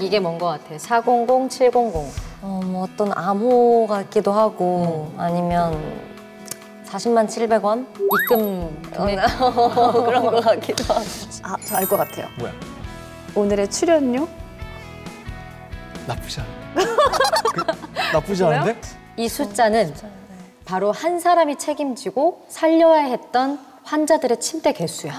이게 뭔 것 같아? 400, 700. 뭐 어떤 암호 같기도 하고 아니면 40만 700원? 입금 금액? 그런 거 같기도 하고. 아, 저 알 것 같아요. 뭐야? 오늘의 출연료? 나쁘지 않아. 나쁘지 않은데? 이 숫자는 바로 한 사람이 책임지고 살려야 했던 환자들의 침대 개수야.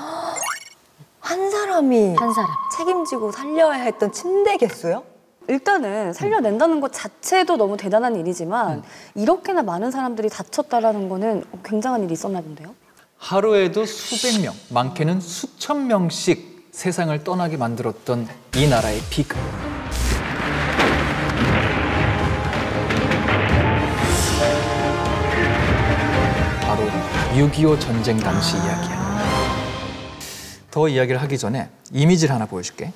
한 사람이 한 사람. 책임지고 살려야 했던 침대 개수요? 일단은 살려낸다는 것 자체도 너무 대단한 일이지만 이렇게나 많은 사람들이 다쳤다라는 거는 굉장한 일이 있었나 본데요? 하루에도 수백 명, 많게는 수천 명씩 세상을 떠나게 만들었던 이 나라의 비극. 바로 6.25 전쟁 당시 이야기야. 더 이야기를 하기 전에 이미지를 하나 보여줄게.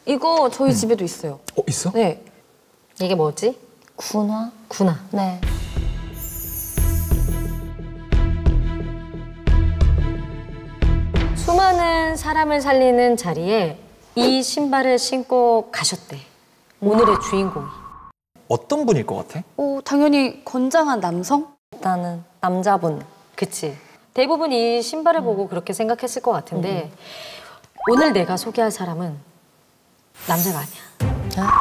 이거 저희 집에도 있어요. 있어? 네. 이게 뭐지? 군화? 군화. 네. 수많은 사람을 살리는 자리에 이 신발을 신고 가셨대. 오늘의 주인공이. 어떤 분일 것 같아? 당연히 건장한 남성? 일단은 남자분. 그치. 대부분 이 신발을 보고 그렇게 생각했을 것 같은데 오늘 내가 소개할 사람은 남자가 아니야.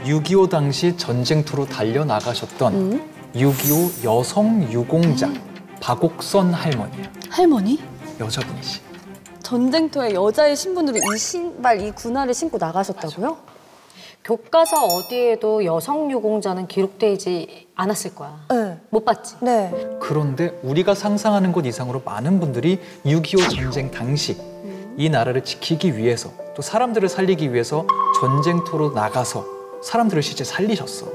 6.25 당시 전쟁터로 달려나가셨던 6.25 여성 유공자 박옥선 할머니야. 할머니? 여자분이시. 전쟁터에 여자의 신분으로 이 신발, 이 군화를 신고 나가셨다고요? 교과서 어디에도 여성 유공자는 기록되지 않았을 거야. 네. 못 봤지? 네. 그런데 우리가 상상하는 것 이상으로 많은 분들이 6.25 전쟁 당시 이 나라를 지키기 위해서 또 사람들을 살리기 위해서 전쟁터로 나가서 사람들을 실제 살리셨어.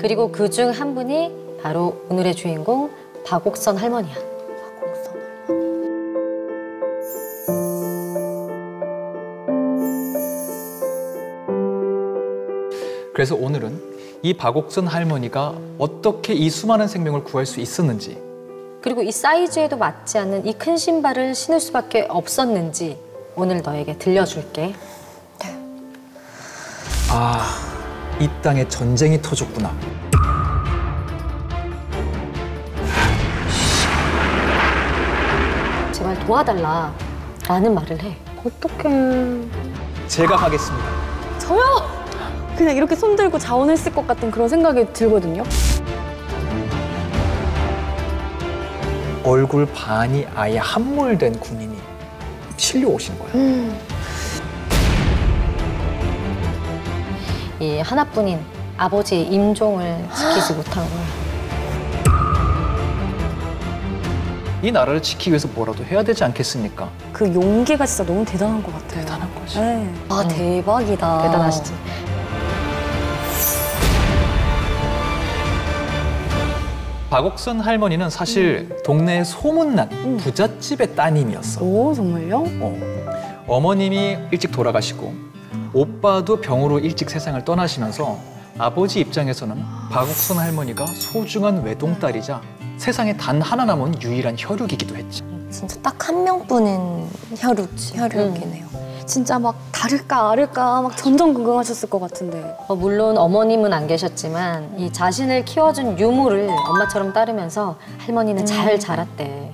그리고 그중 한 분이 바로 오늘의 주인공 박옥선 할머니야. 박옥선 할머니. 그래서 오늘은 이 박옥선 할머니가 어떻게 이 수많은 생명을 구할 수 있었는지, 그리고 이 사이즈에도 맞지 않는 이 큰 신발을 신을 수밖에 없었는지 오늘 너에게 들려줄게. 이 땅에 전쟁이 터졌구나. 제발 도와달라 라는 말을 해. 어떡해. 제가 가겠습니다. 저요? 그냥 이렇게 손들고 자원했을 것 같은 그런 생각이 들거든요. 얼굴 반이 아예 함몰된 군인이 실려오신 거야. 이 하나뿐인 아버지의 임종을 지키지 못한 거야. 이 나라를 지키기 위해서 뭐라도 해야 되지 않겠습니까? 그 용기가 진짜 너무 대단한 것 같아요. 대단한 거지. 네. 아, 대박이다. 대단하시지? 박옥선 할머니는 사실 동네에 소문난 부잣집의 따님이었어. 오, 정말요? 어머님이 일찍 돌아가시고 오빠도 병으로 일찍 세상을 떠나시면서 아버지 입장에서는 박옥선 할머니가 소중한 외동딸이자 세상에 단 하나 남은 유일한 혈육이기도 했지. 진짜 딱 한 명뿐인 혈육이네요. 진짜 막 다를까 아를까 막 전전긍긍하셨을 것 같은데. 물론 어머님은 안 계셨지만 이 자신을 키워준 유무를 엄마처럼 따르면서 할머니는 잘 자랐대.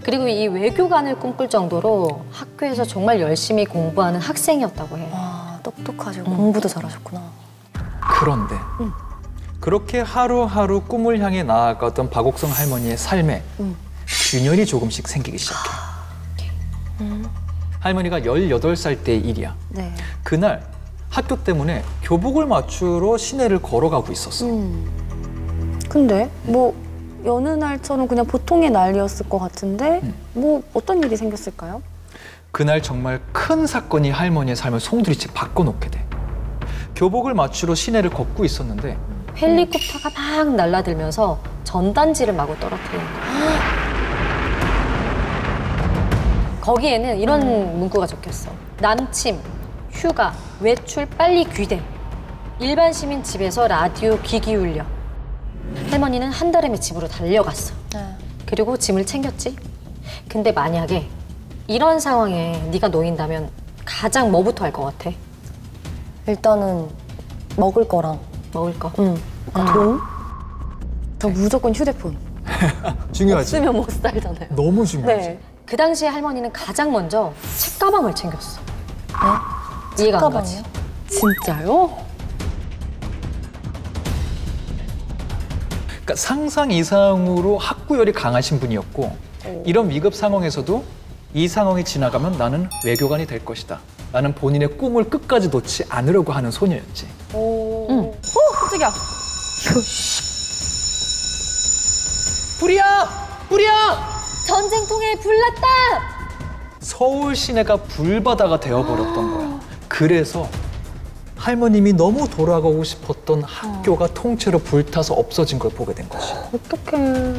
그리고 이 외교관을 꿈꿀 정도로 학교에서 정말 열심히 공부하는 학생이었다고 해. 와, 똑똑하시고 공부도 잘하셨구나. 그런데 그렇게 하루하루 꿈을 향해 나아가던 박옥선 할머니의 삶에 균열이 조금씩 생기기 시작해. 할머니가 18살 때의 일이야. 네. 그날 학교 때문에 교복을 맞추러 시내를 걸어가고 있었어. 근데 뭐 여느 날처럼 그냥 보통의 날이었을 것 같은데 뭐 어떤 일이 생겼을까요? 그날 정말 큰 사건이 할머니의 삶을 송두리째 바꿔놓게 돼. 교복을 맞추러 시내를 걷고 있었는데 헬리콥터가 막 날아들면서 전단지를 마구 떨어뜨리는 거야. 거기에는 이런 문구가 적혔어. 남침, 휴가, 외출 빨리 귀대. 일반 시민 집에서 라디오 귀 기울여. 할머니는 한달음에 집으로 달려갔어. 그리고 짐을 챙겼지. 근데 만약에 이런 상황에 네가 놓인다면 가장 뭐부터 할 것 같아? 일단은 먹을 거랑 먹을 거. 돈? 저 무조건 휴대폰. 중요하지. 없으면 못 살잖아요. 너무 중요하지. 네. 그 당시에 할머니는 가장 먼저 책가방을 챙겼어. 네? 이해가 안 가지? 책가방이요? 진짜요? 그러니까 상상 이상으로 학구열이 강하신 분이었고 이런 위급 상황에서도 이 상황이 지나가면 나는 외교관이 될 것이다. 라는 본인의 꿈을 끝까지 놓지 않으려고 하는 소녀였지. 오. 깜짝이야. 불이야! 불이야! 전쟁통에 불났다! 서울 시내가 불바다가 되어버렸던 거야. 그래서 할머님이 너무 돌아가고 싶었던 학교가 통째로 불타서 없어진 걸 보게 된 거지. 어떡해.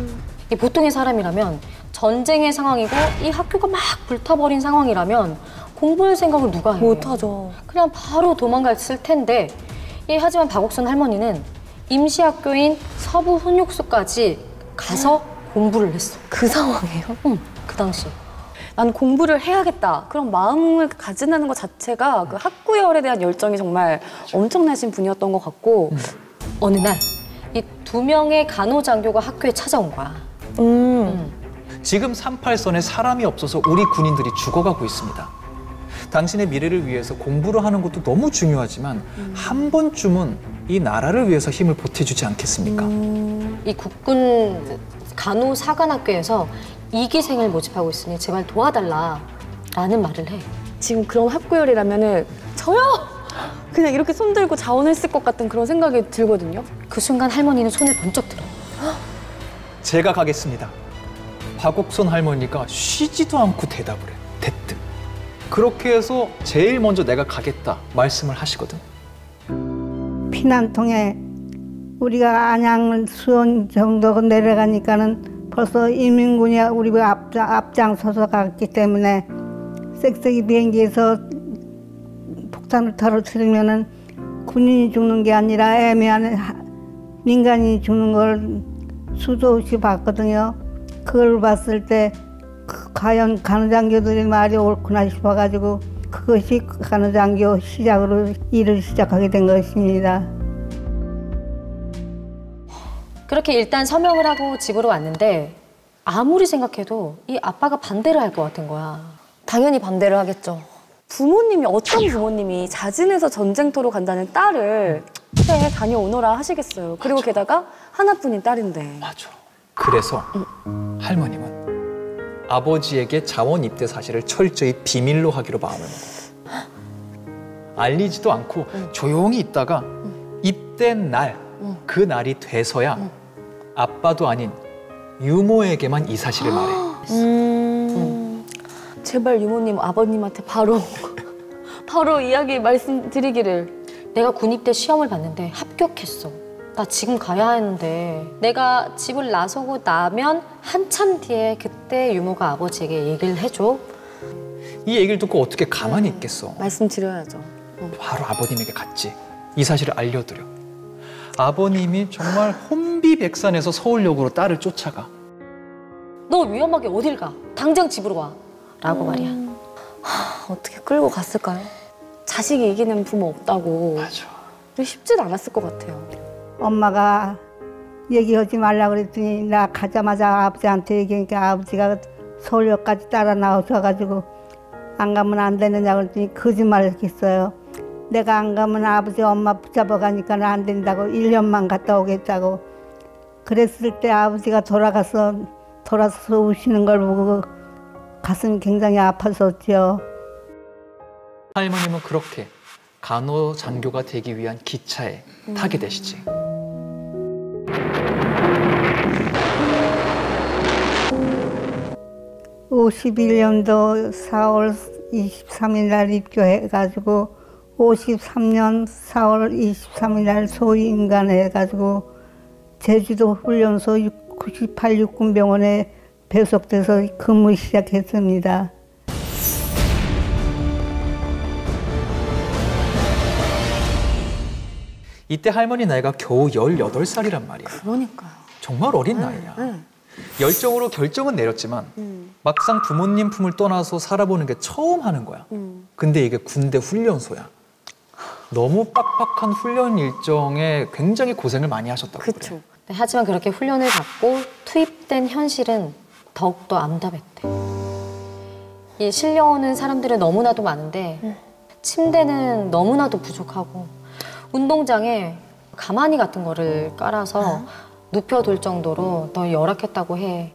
이 보통의 사람이라면 전쟁의 상황이고 이 학교가 막 불타버린 상황이라면 공부할 생각을 누가 해? 못하죠. 그냥 바로 도망갔을 텐데 하지만 박옥순 할머니는 임시학교인 서부훈육소까지 가서 공부를 했어. 그 상황이에요? 응, 그 당시. 난 공부를 해야겠다. 그런 마음을 가진다는 것 자체가 그 학구열에 대한 열정이 정말 엄청나신 분이었던 것 같고 어느 날 이 2명의 간호장교가 학교에 찾아온 거야. 지금 38선에 사람이 없어서 우리 군인들이 죽어가고 있습니다. 당신의 미래를 위해서 공부를 하는 것도 너무 중요하지만 한 번쯤은 이 나라를 위해서 힘을 보태주지 않겠습니까? 이 국군 간호사관학교에서 2기생을 모집하고 있으니 제발 도와달라라는 말을 해. 지금 그런 학구열이라면은 저요! 그냥 이렇게 손들고 자원했을 것 같은 그런 생각이 들거든요. 그 순간 할머니는 손을 번쩍 들어. 제가 가겠습니다. 박옥선 할머니가 쉬지도 않고 대답을 해. 대뜸. 그렇게 해서 제일 먼저 내가 가겠다 말씀을 하시거든. 피난통에 우리가 안양 수원 정도 내려가니까는 벌써 인민군이 우리 앞장서서 갔기 때문에 섹스기 비행기에서 폭탄을 터뜨리면은 군인이 죽는 게 아니라 애매한 민간인이 죽는 걸 수도 없이 봤거든요. 그걸 봤을 때 과연 간호장교들의 말이 옳구나 싶어가지고 그것이 간호장교 시작으로 일을 시작하게 된 것입니다. 그렇게 일단 서명을 하고 집으로 왔는데 아무리 생각해도 이 아빠가 반대를 할 것 같은 거야. 당연히 반대를 하겠죠. 부모님이 어떤 부모님이 자진해서 전쟁터로 간다는 딸을 그래 다녀오너라 하시겠어요. 그리고 게다가 하나뿐인 딸인데. 맞아. 그래서 할머님은 아버지에게 자원 입대 사실을 철저히 비밀로 하기로 마음을 먹어. 알리지도 않고 조용히 있다가 입된 날, 그 날이 돼서야 아빠도 아닌 유모에게만 이 사실을 말해. 제발 유모님 아버님한테 바로 이야기 말씀드리기를. 내가 군입대 시험을 봤는데 합격했어. 나 지금 가야 하는데 내가 집을 나서고 나면 한참 뒤에 그때 유모가 아버지에게 얘기를 해줘. 이 얘기를 듣고 어떻게 가만히 있겠어. 말씀드려야죠. 바로 아버님에게 갔지. 이 사실을 알려드려. 아버님이 정말 혼비백산해서 서울역으로 딸을 쫓아가. 너 위험하게 어딜 가? 당장 집으로 와. 라고 말이야. 어떻게 끌고 갔을까요? 자식이 이기는 부모 없다고. 맞아. 쉽지도 않았을 것 같아요. 엄마가 얘기하지 말라 그랬더니 나 가자마자 아버지한테 얘기하니까 아버지가 서울역까지 따라 나오셔가지고 안 가면 안 되느냐 그랬더니 거짓말을 했어요. 내가 안 가면 아버지 엄마 붙잡아 가니까 안 된다고 1년만 갔다 오겠다고. 그랬을 때 아버지가 돌아서 오시는 걸 보고 가슴이 굉장히 아팠었죠. 할머님은 그렇게 간호장교가 되기 위한 기차에 타게 되시지. (51년도) 4월 23일 날 입교해가지고 53년 4월 23일 날 소인간해가지고 제주도 훈련소 98 육군병원에 배속돼서 근무 시작했습니다. 이때 할머니 나이가 겨우 18살이란 말이야. 그러니까요. 정말 어린 나이야. 열정으로 결정은 내렸지만 막상 부모님 품을 떠나서 살아보는 게 처음 하는 거야. 근데 이게 군대 훈련소야. 너무 빡빡한 훈련 일정에 굉장히 고생을 많이 하셨다고 그래. 그쵸. 네, 하지만 그렇게 훈련을 받고 투입된 현실은 더욱더 암담했대. 이 실려오는 사람들은 너무나도 많은데 침대는 너무나도 부족하고 운동장에 가마니 같은 거를 깔아서 눕혀둘 정도로 더 열악했다고 해.